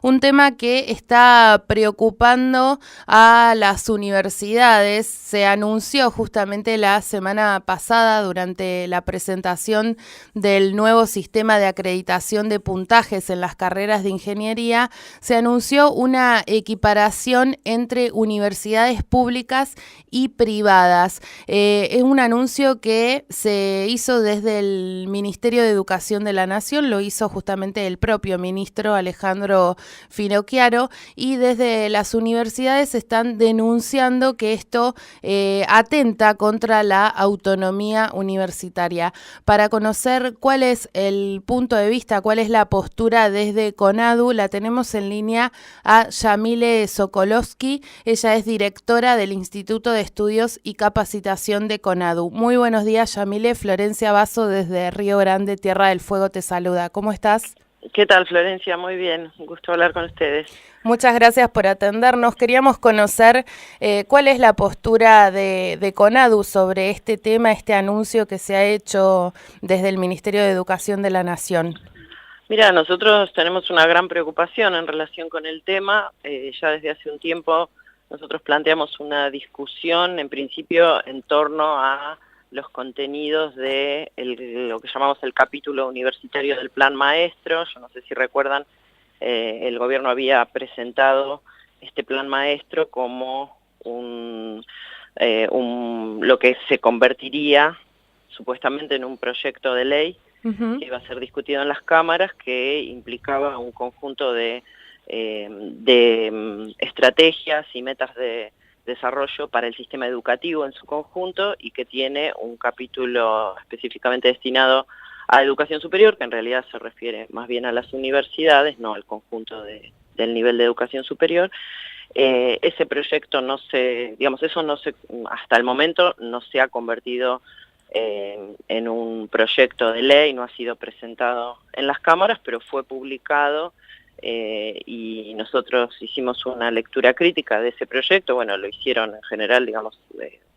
Un tema que está preocupando a las universidades. Se anunció justamente la semana pasada durante la presentación del nuevo sistema de acreditación de puntajes en las carreras de ingeniería. Se anunció una equiparación entre universidades públicas y privadas. Es un anuncio que se hizo desde el Ministerio de Educación de la Nación, lo hizo justamente el propio ministro Alejandro Finocchiaro, y desde las universidades están denunciando que esto atenta contra la autonomía universitaria. Para conocer cuál es el punto de vista, cuál es la postura desde CONADU, la tenemos en línea a Yamile Sokolowski. Ella es directora del Instituto de Estudios y Capacitación de CONADU. Muy buenos días, Yamile. Florencia Basso desde Río Grande, Tierra del Fuego, te saluda. ¿Cómo estás? ¿Qué tal, Florencia? Muy bien, un gusto hablar con ustedes. Muchas gracias por atendernos. Queríamos conocer cuál es la postura de CONADU sobre este tema, este anuncio que se ha hecho desde el Ministerio de Educación de la Nación. Mira, nosotros tenemos una gran preocupación en relación con el tema. Ya desde hace un tiempo nosotros planteamos una discusión, en principio, en torno a los contenidos de lo que llamamos el capítulo universitario del Plan Maestro. Yo no sé si recuerdan, el gobierno había presentado este Plan Maestro como lo que se convertiría supuestamente en un proyecto de ley que iba a ser discutido en las cámaras, que implicaba un conjunto de estrategias y metas de desarrollo para el sistema educativo en su conjunto, y que tiene un capítulo específicamente destinado a educación superior, que en realidad se refiere más bien a las universidades, no al conjunto del nivel de educación superior. Ese proyecto hasta el momento no se ha convertido en un proyecto de ley, no ha sido presentado en las cámaras, pero fue publicado y nosotros hicimos una lectura crítica de ese proyecto. Bueno, lo hicieron en general,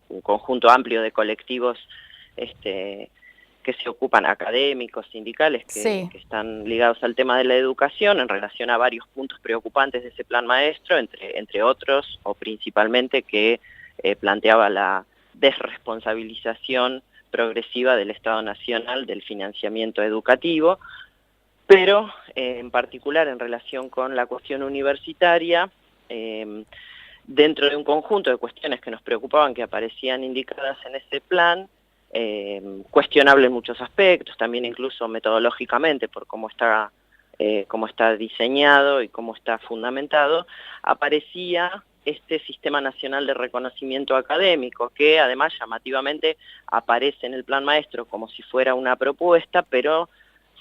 un conjunto amplio de colectivos que se ocupan, académicos, sindicales, que están ligados al tema de la educación en relación a varios puntos preocupantes de ese plan maestro, entre otros, o principalmente, que planteaba la desresponsabilización progresiva del Estado Nacional del financiamiento educativo, pero en particular en relación con la cuestión universitaria, dentro de un conjunto de cuestiones que nos preocupaban, que aparecían indicadas en ese plan, cuestionable en muchos aspectos, también incluso metodológicamente por cómo está diseñado y cómo está fundamentado, aparecía este Sistema Nacional de Reconocimiento Académico, que además llamativamente aparece en el Plan Maestro como si fuera una propuesta, pero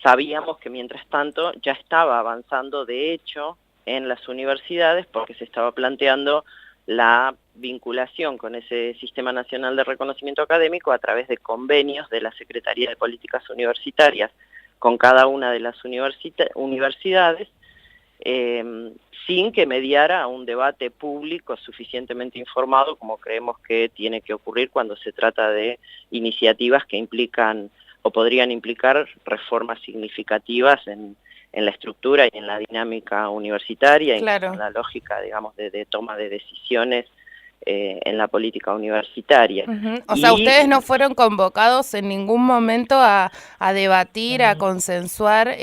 sabíamos que mientras tanto ya estaba avanzando de hecho en las universidades, porque se estaba planteando la vinculación con ese Sistema Nacional de Reconocimiento Académico a través de convenios de la Secretaría de Políticas Universitarias con cada una de las universidades, sin que mediara a un debate público suficientemente informado, como creemos que tiene que ocurrir cuando se trata de iniciativas que implican o podrían implicar reformas significativas en la estructura y en la dinámica universitaria, Claro. y en la lógica, de toma de decisiones en la política universitaria. O sea, ustedes no fueron convocados en ningún momento a debatir, a consensuar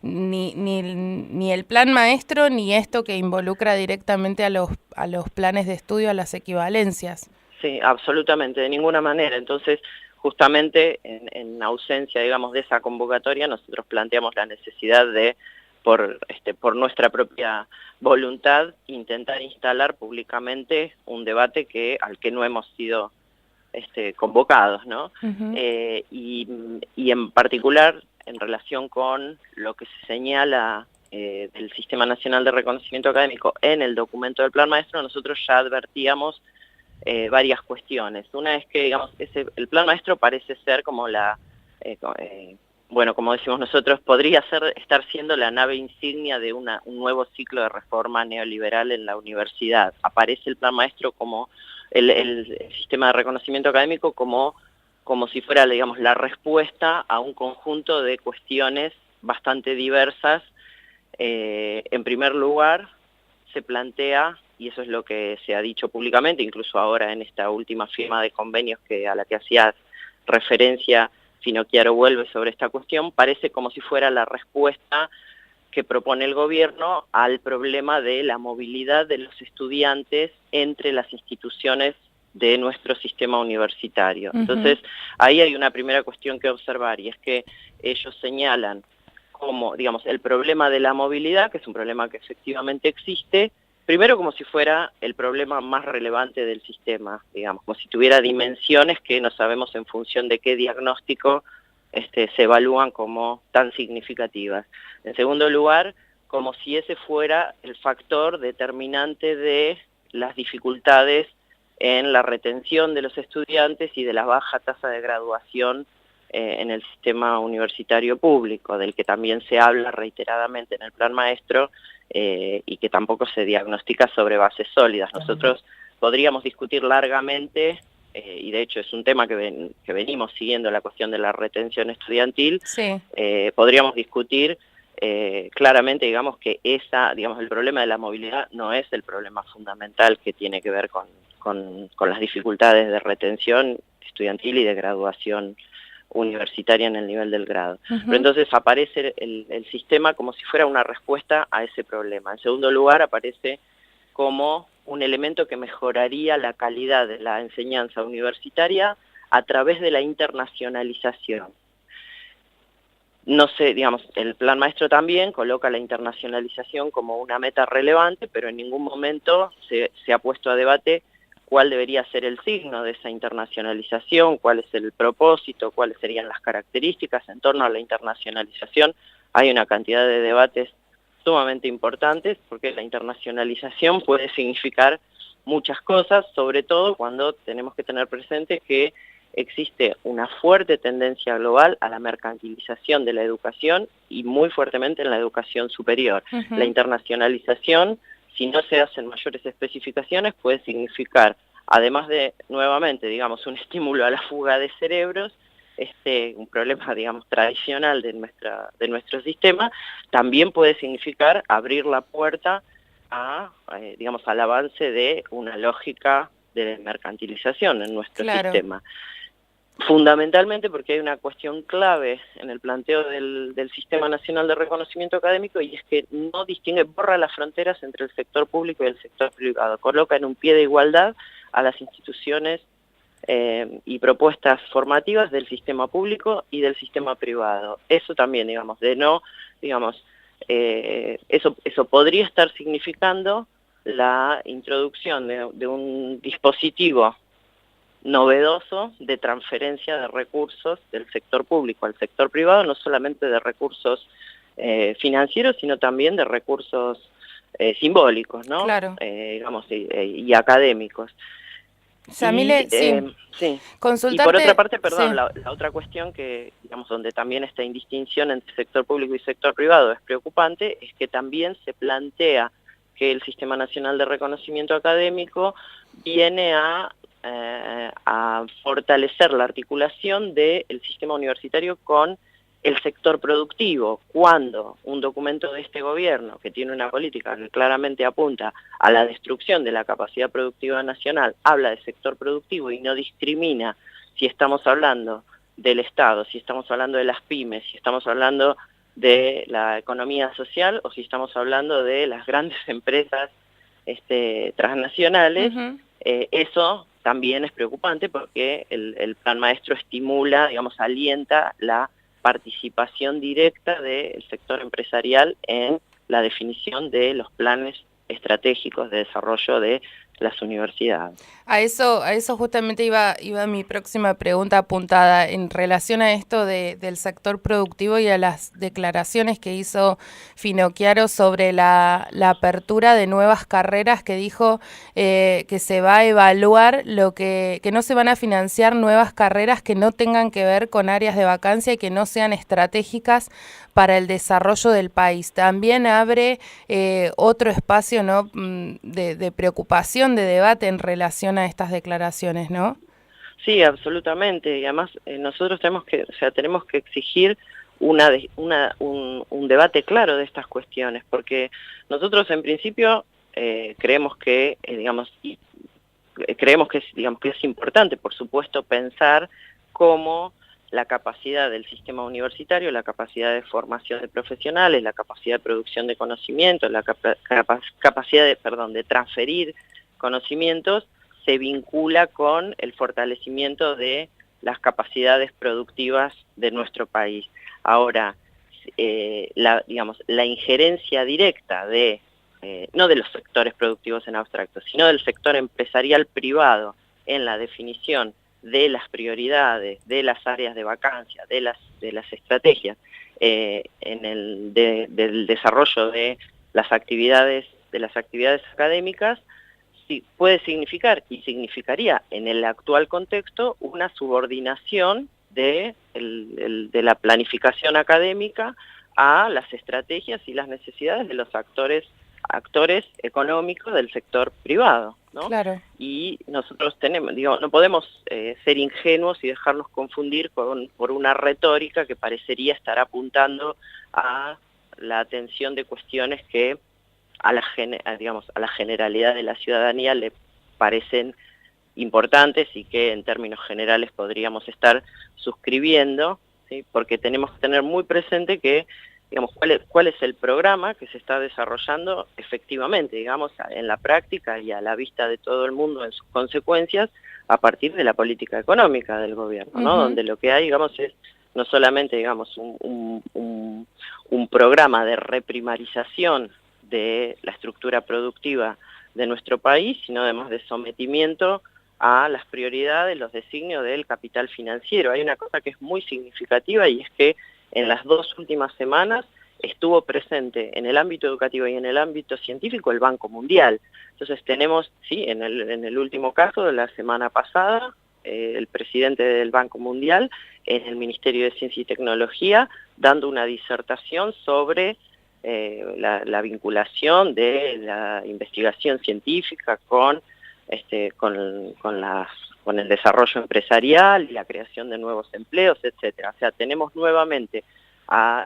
ni el plan maestro, ni esto que involucra directamente a los planes de estudio, a las equivalencias. Sí, absolutamente, de ninguna manera. Entonces, justamente en ausencia, de esa convocatoria, nosotros planteamos la necesidad de, por nuestra propia voluntad, intentar instalar públicamente un debate al que no hemos sido convocados, ¿no? Y en particular, en relación con lo que se señala del Sistema Nacional de Reconocimiento Académico en el documento del Plan Maestro, nosotros ya advertíamos varias cuestiones. Una es que, el Plan Maestro parece ser como como decimos nosotros, podría estar siendo la nave insignia de un nuevo ciclo de reforma neoliberal en la universidad. Aparece el Plan Maestro como el sistema de reconocimiento académico como si fuera, la respuesta a un conjunto de cuestiones bastante diversas En primer lugar, se plantea, y eso es lo que se ha dicho públicamente, incluso ahora en esta última firma de convenios a la que hacías referencia, Finocchiaro vuelve sobre esta cuestión, parece como si fuera la respuesta que propone el gobierno al problema de la movilidad de los estudiantes entre las instituciones de nuestro sistema universitario. Entonces, ahí hay una primera cuestión que observar, y es que ellos señalan como, digamos, el problema de la movilidad, que es un problema que efectivamente existe, primero como si fuera el problema más relevante del sistema, digamos, como si tuviera dimensiones que no sabemos en función de qué diagnóstico se evalúan como tan significativas. En segundo lugar, como si ese fuera el factor determinante de las dificultades en la retención de los estudiantes y de la baja tasa de graduación en el sistema universitario público, del que también se habla reiteradamente en el Plan Maestro y que tampoco se diagnostica sobre bases sólidas. Nosotros podríamos discutir largamente, y de hecho es un tema que venimos siguiendo, la cuestión de la retención estudiantil, Sí. Podríamos discutir claramente, digamos, que el problema de la movilidad no es el problema fundamental que tiene que ver con las dificultades de retención estudiantil y de graduación universitaria en el nivel del grado. Pero entonces aparece el sistema como si fuera una respuesta a ese problema. En segundo lugar, aparece como un elemento que mejoraría la calidad de la enseñanza universitaria a través de la internacionalización. No sé, digamos, el Plan Maestro también coloca la internacionalización como una meta relevante, pero en ningún momento se ha puesto a debate cuál debería ser el signo de esa internacionalización, cuál es el propósito, cuáles serían las características en torno a la internacionalización. Hay una cantidad de debates sumamente importantes, porque la internacionalización puede significar muchas cosas, sobre todo cuando tenemos que tener presente que existe una fuerte tendencia global a la mercantilización de la educación y muy fuertemente en la educación superior. La internacionalización, si no se hacen mayores especificaciones, puede significar, además de, nuevamente, digamos, un estímulo a la fuga de cerebros, un problema, digamos, tradicional de nuestro sistema, también puede significar abrir la puerta digamos, al avance de una lógica de mercantilización en nuestro sistema. Fundamentalmente porque hay una cuestión clave en el planteo del Sistema Nacional de Reconocimiento Académico, y es que no distingue, borra las fronteras entre el sector público y el sector privado, coloca en un pie de igualdad a las instituciones y propuestas formativas del sistema público y del sistema privado. Eso también, digamos, eso podría estar significando la introducción de un dispositivo novedoso de transferencia de recursos del sector público al sector privado, no solamente de recursos financieros, sino también de recursos simbólicos, ¿no? Claro. Digamos, y académicos. Yamile, sí. Consultarte, y por otra parte, perdón, sí. la otra cuestión que, digamos, donde también esta indistinción entre sector público y sector privado es preocupante, es que también se plantea que el Sistema Nacional de Reconocimiento Académico viene a fortalecer la articulación del sistema universitario con el sector productivo, cuando un documento de este gobierno, que tiene una política que claramente apunta a la destrucción de la capacidad productiva nacional, habla de sector productivo y no discrimina si estamos hablando del Estado, si estamos hablando de las pymes, si estamos hablando de la economía social o si estamos hablando de las grandes empresas transnacionales. Eso también es preocupante porque el Plan Maestro estimula, digamos, alienta la participación directa del sector empresarial en la definición de los planes estratégicos de desarrollo de las universidades. A eso justamente iba mi próxima pregunta apuntada en relación a esto del sector productivo y a las declaraciones que hizo Finocchiaro sobre la apertura de nuevas carreras, que dijo que se va a evaluar que no se van a financiar nuevas carreras que no tengan que ver con áreas de vacancia y que no sean estratégicas para el desarrollo del país. También abre otro espacio, ¿no?, de preocupación, de debate en relación a estas declaraciones, ¿no? Sí, absolutamente. Y además nosotros tenemos que exigir un debate claro de estas cuestiones, porque nosotros en principio creemos que, digamos que es importante, por supuesto, pensar cómo la capacidad del sistema universitario, la capacidad de formación de profesionales, la capacidad de producción de conocimientos, la capacidad de transferir conocimientos se vincula con el fortalecimiento de las capacidades productivas de nuestro país. Ahora, la injerencia directa de no de los sectores productivos en abstracto, sino del sector empresarial privado en la definición de las prioridades, de las áreas de vacancia, de las estrategias, del desarrollo de las actividades académicas, sí, puede significar y significaría en el actual contexto una subordinación de la planificación académica a las estrategias y las necesidades de los actores económicos del sector privado, ¿no? Claro. Y nosotros no podemos ser ingenuos y dejarnos confundir por una retórica que parecería estar apuntando a la atención de cuestiones que a la generalidad de la ciudadanía le parecen importantes y que en términos generales podríamos estar suscribiendo, ¿sí? Porque tenemos que tener muy presente que cuál es el programa que se está desarrollando efectivamente, en la práctica y a la vista de todo el mundo en sus consecuencias, a partir de la política económica del gobierno, ¿no? Donde lo que hay, es no solamente, un programa de reprimarización de la estructura productiva de nuestro país, sino además de sometimiento a las prioridades, los designios del capital financiero. Hay una cosa que es muy significativa y es que en las 2 últimas semanas estuvo presente en el ámbito educativo y en el ámbito científico el Banco Mundial. Entonces tenemos, sí, en el último caso de la semana pasada, el presidente del Banco Mundial en el Ministerio de Ciencia y Tecnología dando una disertación sobre la vinculación de la investigación científica con el desarrollo empresarial y la creación de nuevos empleos, etcétera. O sea, tenemos nuevamente a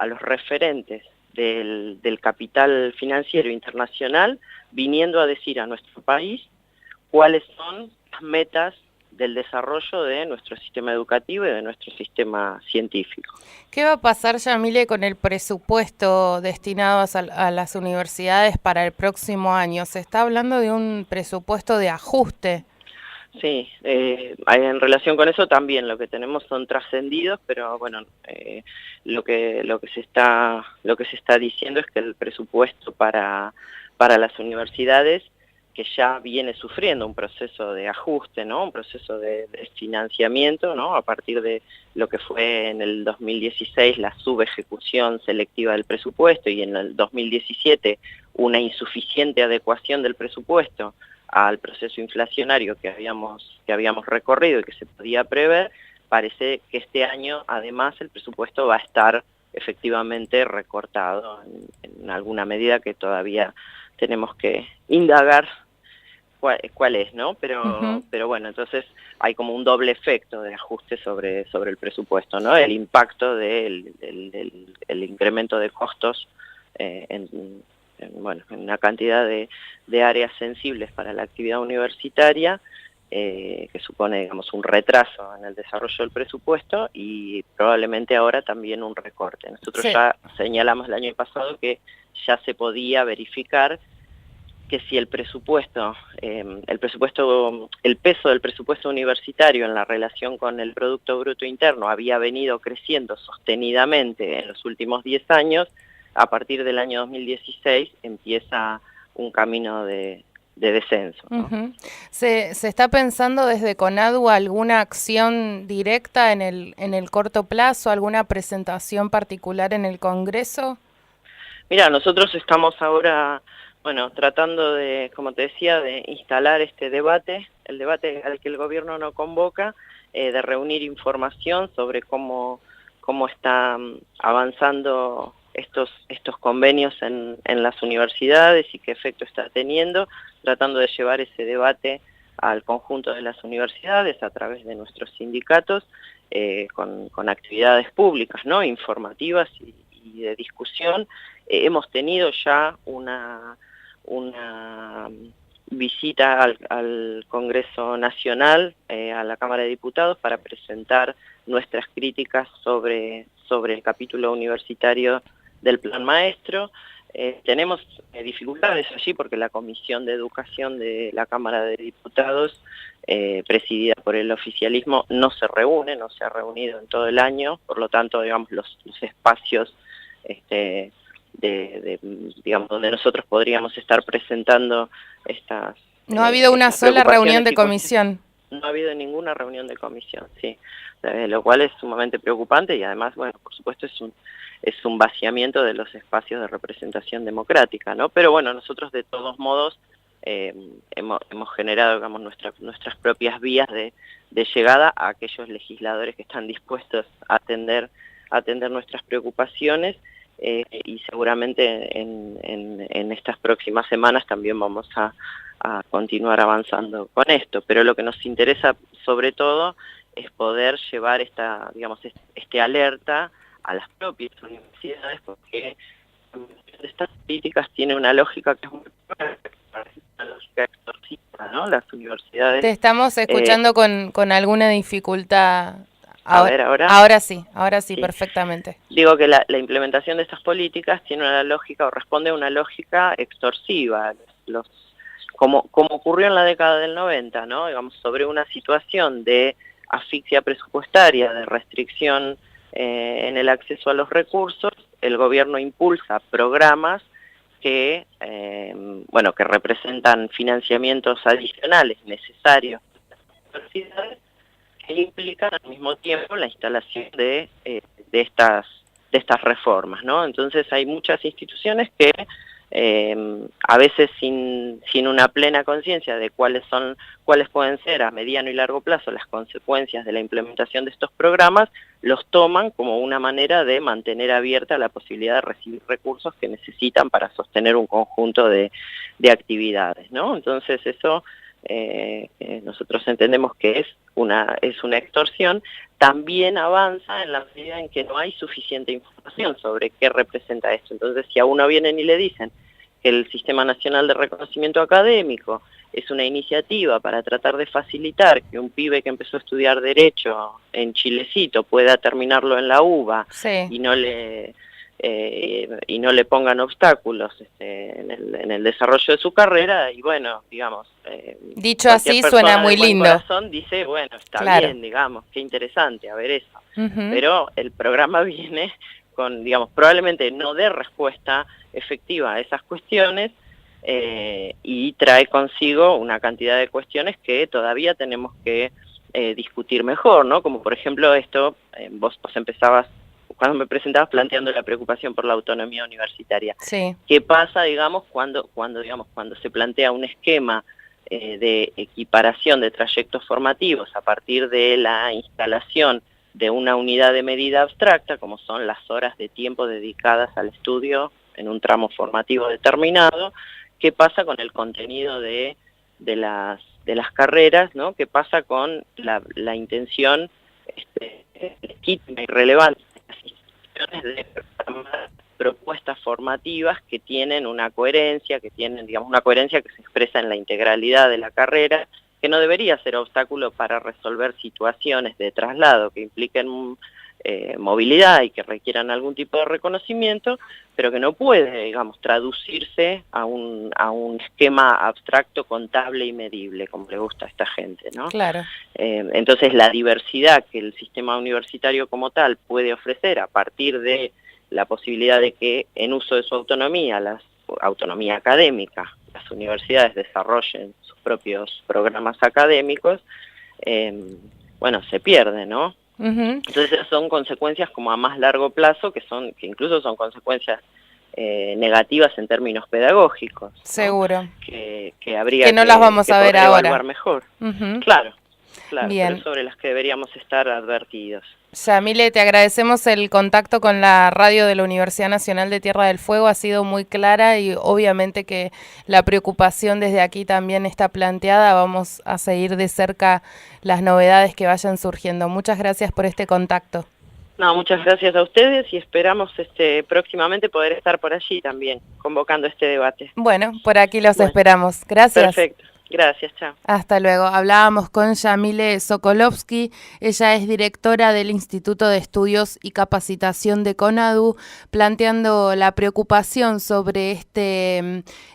los referentes del capital financiero internacional viniendo a decir a nuestro país cuáles son las metas del desarrollo de nuestro sistema educativo y de nuestro sistema científico. ¿Qué va a pasar, Yamile, con el presupuesto destinado a las universidades para el próximo año? Se está hablando de un presupuesto de ajuste. Sí, en relación con eso también lo que tenemos son trascendidos, pero bueno, lo que se está diciendo es que el presupuesto para las universidades, que ya viene sufriendo un proceso de ajuste, ¿no? Un proceso de financiamiento, ¿no? A partir de lo que fue en el 2016 la subejecución selectiva del presupuesto y en el 2017 una insuficiente adecuación del presupuesto al proceso inflacionario que habíamos recorrido y que se podía prever. Parece que este año además el presupuesto va a estar efectivamente recortado en alguna medida que todavía tenemos que indagar cuál es, ¿no? Pero bueno, entonces hay como un doble efecto de ajuste sobre el presupuesto, ¿no? El impacto del incremento de costos en una cantidad de áreas sensibles para la actividad universitaria, que supone, un retraso en el desarrollo del presupuesto y probablemente ahora también un recorte. Nosotros ya señalamos el año pasado que ya se podía verificar que si el peso del presupuesto universitario en la relación con el Producto Bruto Interno había venido creciendo sostenidamente en los últimos 10 años, a partir del año 2016 empieza un camino de descenso, ¿no? ¿Se está pensando desde CONADU alguna acción directa en el corto plazo, alguna presentación particular en el Congreso? Mira, nosotros estamos ahora tratando de, como te decía, de instalar este debate, el debate al que el gobierno no convoca, de reunir información sobre cómo están avanzando estos convenios en las universidades y qué efecto está teniendo, tratando de llevar ese debate al conjunto de las universidades a través de nuestros sindicatos con actividades públicas, ¿no? Informativas y de discusión. Hemos tenido ya una visita al Congreso Nacional, a la Cámara de Diputados, para presentar nuestras críticas sobre el capítulo universitario del Plan Maestro. Tenemos dificultades allí porque la Comisión de Educación de la Cámara de Diputados, presidida por el oficialismo, no se ha reunido en todo el año, por lo tanto, digamos, los espacios digamos, donde nosotros podríamos estar presentando estas... No ha habido una sola reunión de comisión. No ha habido ninguna reunión de comisión, sí, lo cual es sumamente preocupante y además, bueno, por supuesto es un vaciamiento de los espacios de representación democrática, ¿no? Pero bueno, nosotros de todos modos hemos generado, digamos, nuestras propias vías de llegada a aquellos legisladores que están dispuestos a atender nuestras preocupaciones. Y seguramente en estas próximas semanas también vamos a continuar avanzando con esto, pero lo que nos interesa sobre todo es poder llevar este alerta a las propias universidades, porque estas políticas tienen una lógica que es muy una lógica extorsiva, ¿no? Las universidades... Te estamos escuchando con alguna dificultad. Ahora sí, perfectamente. Digo que la implementación de estas políticas tiene una lógica o responde a una lógica extorsiva, como ocurrió en la década del 90, ¿no? Digamos, sobre una situación de asfixia presupuestaria, de restricción en el acceso a los recursos, el gobierno impulsa programas que representan financiamientos adicionales necesarios para las universidades, que implican al mismo tiempo la instalación de estas reformas, ¿no? Entonces hay muchas instituciones que a veces sin una plena conciencia de cuáles pueden ser a mediano y largo plazo las consecuencias de la implementación de estos programas, los toman como una manera de mantener abierta la posibilidad de recibir recursos que necesitan para sostener un conjunto de actividades, ¿no? Entonces eso nosotros entendemos que es una extorsión. También avanza en la medida en que no hay suficiente información sobre qué representa esto. Entonces, si a uno vienen y le dicen que el Sistema Nacional de Reconocimiento Académico es una iniciativa para tratar de facilitar que un pibe que empezó a estudiar Derecho en Chilecito pueda terminarlo en la UBA, sí, y no le pongan obstáculos en el desarrollo de su carrera, y bueno, digamos... dicho así suena muy lindo. Corazón dice, bueno, está claro. bien, digamos, qué interesante, a ver eso. Uh-huh. Pero el programa viene con, digamos, probablemente no dé respuesta efectiva a esas cuestiones, y trae consigo una cantidad de cuestiones que todavía tenemos que discutir mejor, ¿no? Como por ejemplo esto, vos empezabas, cuando me presentabas, planteando la preocupación por la autonomía universitaria. Sí. ¿Qué pasa, digamos, cuando se plantea un esquema de equiparación de trayectos formativos a partir de la instalación de una unidad de medida abstracta, como son las horas de tiempo dedicadas al estudio en un tramo formativo determinado? ¿Qué pasa con el contenido de las carreras, ¿no? ¿Qué pasa con la intención legítima y relevante de las instituciones de programar propuestas formativas que tienen una coherencia, que se expresa en la integralidad de la carrera, que no debería ser obstáculo para resolver situaciones de traslado que impliquen movilidad y que requieran algún tipo de reconocimiento, pero que no puede, digamos, traducirse a un esquema abstracto, contable y medible, como le gusta a esta gente, ¿no? Claro. Entonces la diversidad que el sistema universitario como tal puede ofrecer a partir de la posibilidad de que en uso de su autonomía, la autonomía académica, las universidades desarrollen sus propios programas académicos, se pierde, ¿no? Uh-huh. Entonces son consecuencias como a más largo plazo, que incluso son consecuencias negativas en términos pedagógicos, ¿no? Seguro. Que habría que no las vamos a ver ahora evaluar mejor. Uh-huh. Claro, Bien. pero sobre las que deberíamos estar advertidos. Yamile, te agradecemos el contacto con la radio de la Universidad Nacional de Tierra del Fuego, ha sido muy clara y obviamente que la preocupación desde aquí también está planteada. Vamos a seguir de cerca las novedades que vayan surgiendo. Muchas gracias por este contacto. No, muchas gracias a ustedes y esperamos próximamente poder estar por allí también, convocando este debate. Bueno, por aquí los Bueno, esperamos. Gracias. perfecto. Gracias, chao. Hasta luego. Hablábamos con Yamile Sokolovsky, ella es directora del Instituto de Estudios y Capacitación de CONADU, planteando la preocupación sobre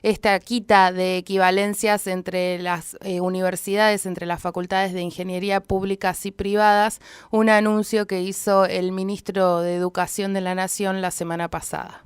esta quita de equivalencias entre las universidades, entre las facultades de ingeniería públicas y privadas, un anuncio que hizo el ministro de Educación de la Nación la semana pasada.